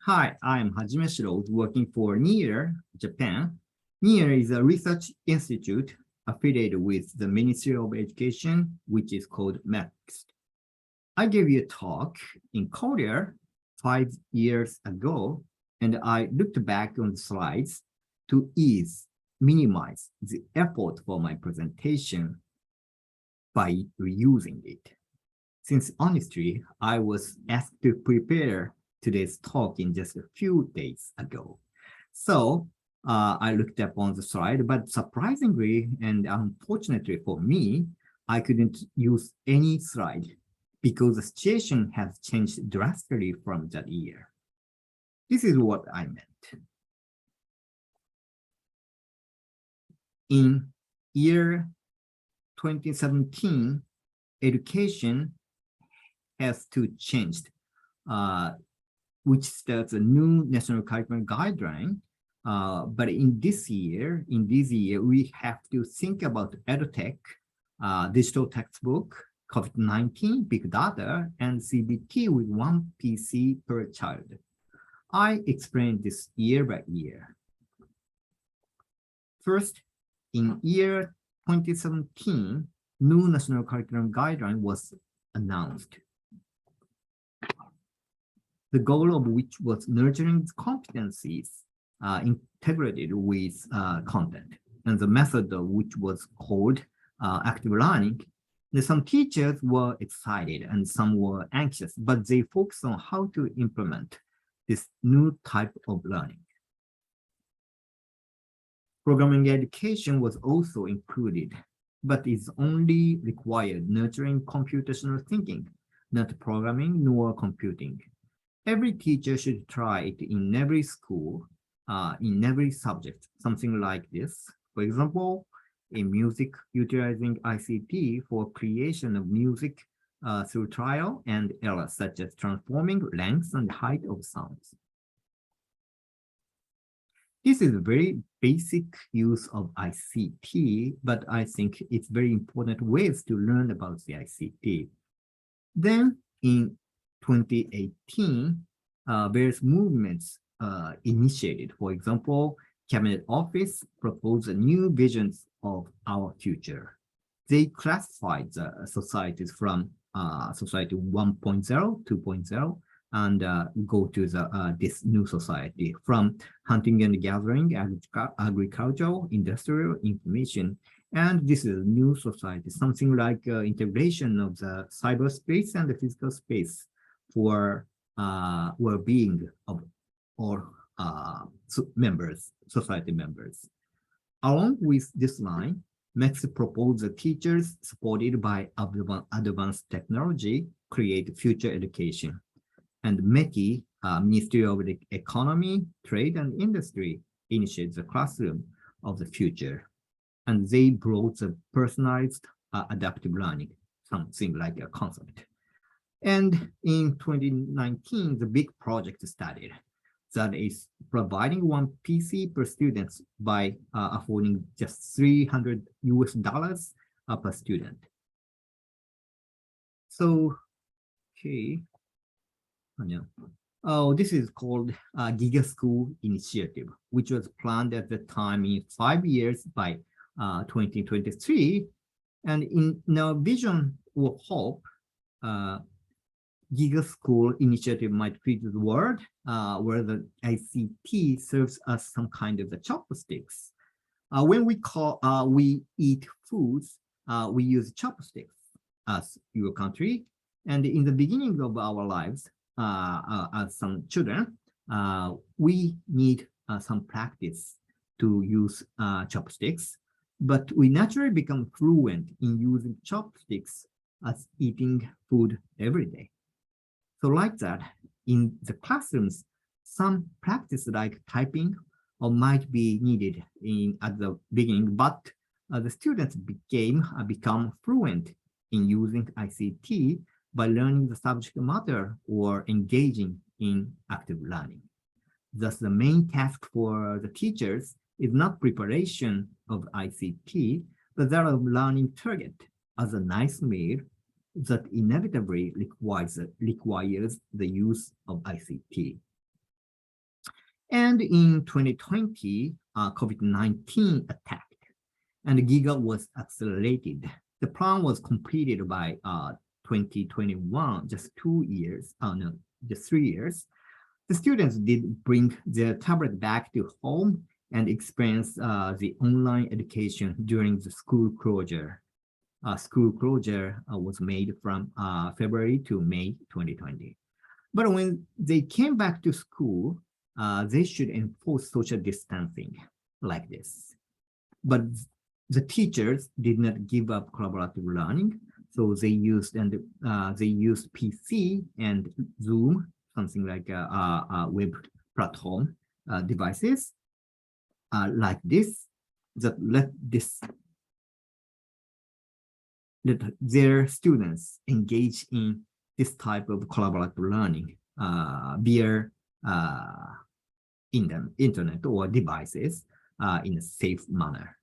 Hi, I'm Hajime Shiro, working for NIR, Japan. NIR is a research institute affiliated with the Ministry of Education, which is called MEXT. I gave you a talk in Korea 5 years ago, and I looked back on the slides to minimize the effort for my presentation by reusing it. Since honestly, I was asked to prepare today's talk in just a few days ago. So I looked up on the slide, but surprisingly and unfortunately for me, I couldn't use any slide because the situation has changed drastically from that year. This is what I meant. In year 2017, education has to change, which starts a new national curriculum guideline. But in this year, we have to think about edtech, digital textbook, COVID-19, big data, and CBT with one PC per child. I explained this year by year. First, in year 2017, new national curriculum guideline was announced. The goal of which was nurturing competencies integrated with content, and the method of which was called active learning. And some teachers were excited and some were anxious, but they focused on how to implement this new type of learning. Programming education was also included, but is only required nurturing computational thinking, not programming nor computing. Every teacher should try it in every school, in every subject, something like this. For example, in music, utilizing ICT for creation of music through trial and error, such as transforming length and height of sounds. This is a very basic use of ICT, but I think it's very important ways to learn about the ICT. Then in 2018, various movements initiated. For example, Cabinet Office proposed a new visions of our future. They classified the societies from society 1.0, 2.0, and go to this new society from hunting and gathering, agricultural, industrial, information. And this is a new society, something like integration of the cyberspace and the physical space for well-being of all members, society members. Along with this line, MEXT proposed that teachers supported by advanced technology create future education. And METI, Ministry of Economy, Trade and Industry, initiates the classroom of the future. And they brought the personalized adaptive learning, something like a concept. And in 2019, the big project started. That is providing one PC per student by affording just $300 per student. So, okay. Oh, this is called Giga School Initiative, which was planned at the time in 5 years by 2023. And in our vision or hope, Giga School Initiative might create the world where the ICT serves as some kind of the chopsticks. When we eat foods, we use chopsticks as your country. And in the beginning of our lives, as some children, we need some practice to use chopsticks, but we naturally become fluent in using chopsticks as eating food every day. So like that, in the classrooms, some practice like typing might be needed at the beginning, but the students become fluent in using ICT by learning the subject matter or engaging in active learning. Thus, the main task for the teachers is not preparation of ICT, but that of learning target as a nice meal that inevitably requires the use of ICT. And in 2020, COVID-19 attacked, and the GIGA was accelerated. The plan was completed by 2021, just 2 years, no, just 3 years. The students did bring their tablet back to home and experience the online education during the school closure. School closure was made from February to May 2020. But when they came back to school, they should enforce social distancing like this. But the teachers did not give up collaborative learning, so they used PC and Zoom, something like a web platform devices like this that let their students engage in this type of collaborative learning via in the internet or devices in a safe manner.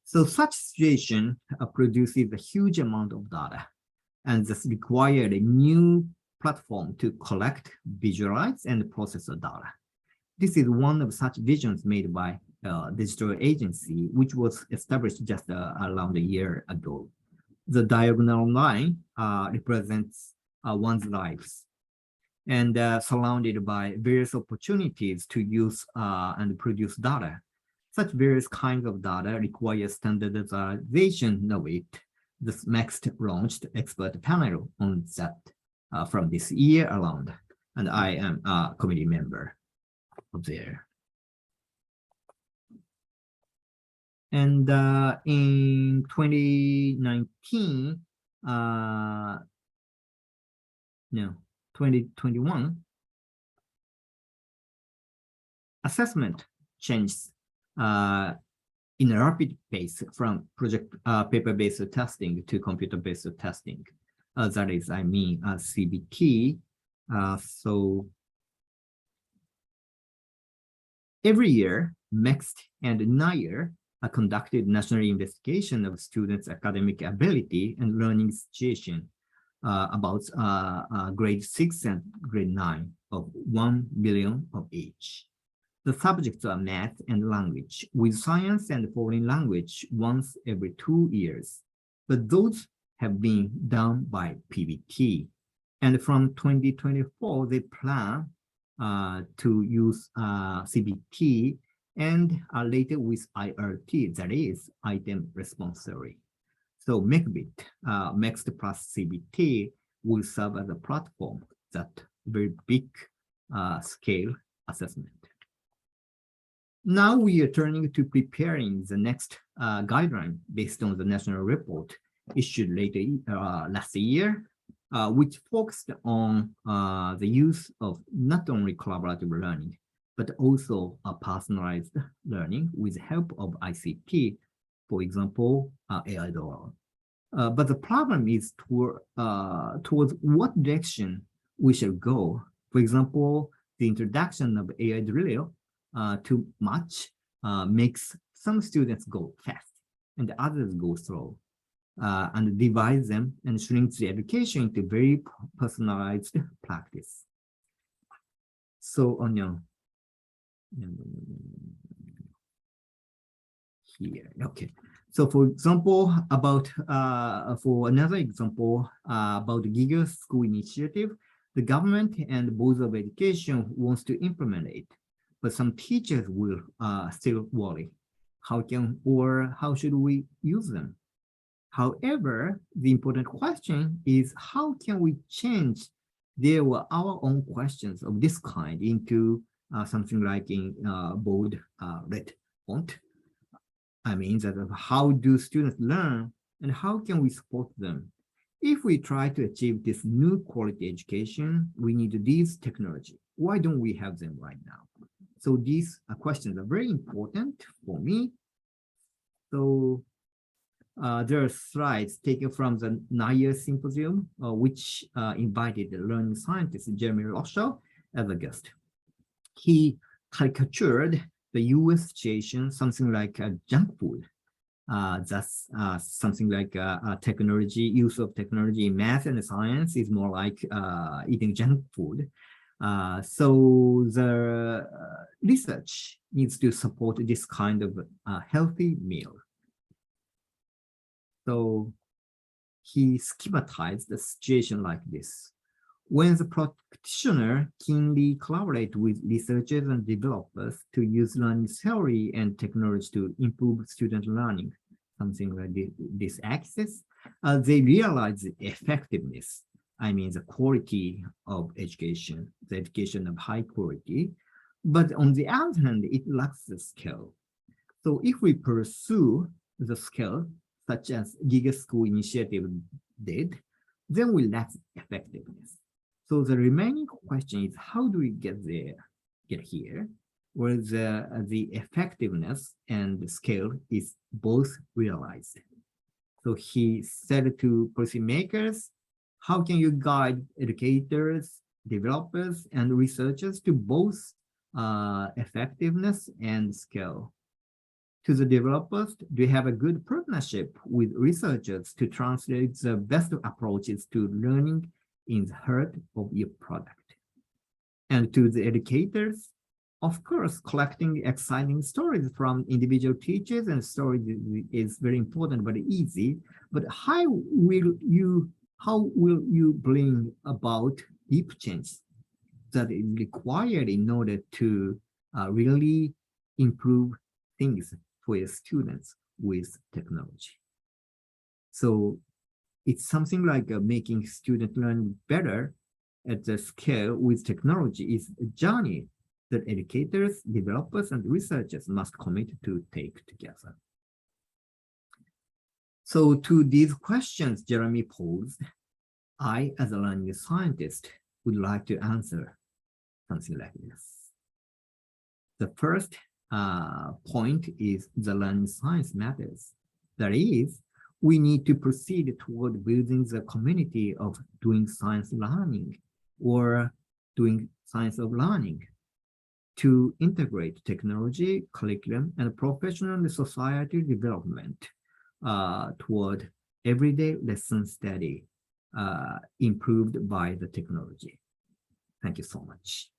So such situation produces a huge amount of data and thus required a new platform to collect, visualize, and process the data. This is one of such visions made by digital agency, which was established just around a year ago. The diagonal line represents one's lives and surrounded by various opportunities to use and produce data. Such various kinds of data require standardization of it. This next launched expert panel on that from this year around, and I am a committee member of there. And in 2019, 2021, assessment changed in a rapid pace from project paper-based testing to computer-based testing. That is, I mean, CBT. So every year, MEXT and NIRE conducted national investigation of students' academic ability and learning situation about grade 6 and grade 9 of 1 million of each. The subjects are math and language, with science and foreign language once every 2 years. But those have been done by PBT. And from 2024, they plan to use CBT and later with IRT, that is, item response theory. So MECBIT, MEXT plus CBT, will serve as a platform that very big scale assessment. Now we are turning to preparing the next guideline based on the national report issued later last year, which focused on the use of not only collaborative learning, but also personalized learning with the help of ICT, for example, AI Door. But the problem is towards what direction we should go. For example, the introduction of AI drill too much makes some students go fast and others go slow, and divide them and shrinks the education into very personalized practice. So on here, okay. So for example, about for another example about the GIGA school initiative, the government and Board of Education wants to implement it, but some teachers will still worry. How should we use them? However, the important question is how can we change our own questions of this kind into something like in bold red font? I mean that how do students learn and how can we support them? If we try to achieve this new quality education, we need these technology. Why don't we have them right now? So these questions are very important for me. So there are slides taken from the NIRE Symposium, which invited the learning scientist Jeremy Rochelle as a guest. He caricatured the US situation, something like junk food. That's something like use of technology in math and science is more like eating junk food. So the research needs to support this kind of healthy meal. So he schematized the situation like this. When the practitioner keenly collaborate with researchers and developers to use learning theory and technology to improve student learning, something like this access, they realize the effectiveness. I mean, the quality of education, the education of high quality. But on the other hand, it lacks the skill. So if we pursue the skill, such as Giga School Initiative did, then we lack effectiveness. So the remaining question is, how do we get here, where the effectiveness and the scale is both realized? So he said to policymakers, how can you guide educators, developers, and researchers to both effectiveness and scale? To the developers, do you have a good partnership with researchers to translate the best approaches to learning in the heart of your product? And to the educators, of course, collecting exciting stories from individual teachers and stories is very important, but easy. But how will you bring about deep change that is required in order to really improve things for your students with technology? So it's something like making students learn better at the scale with technology is a journey that educators, developers, and researchers must commit to take together. So to these questions Jeremy posed, I, as a learning scientist, would like to answer something like this. The first point is the learning science matters. That is, we need to proceed toward building the community of doing science learning or doing science of learning to integrate technology, curriculum, and professional and society development toward everyday lesson study improved by the technology. Thank you so much.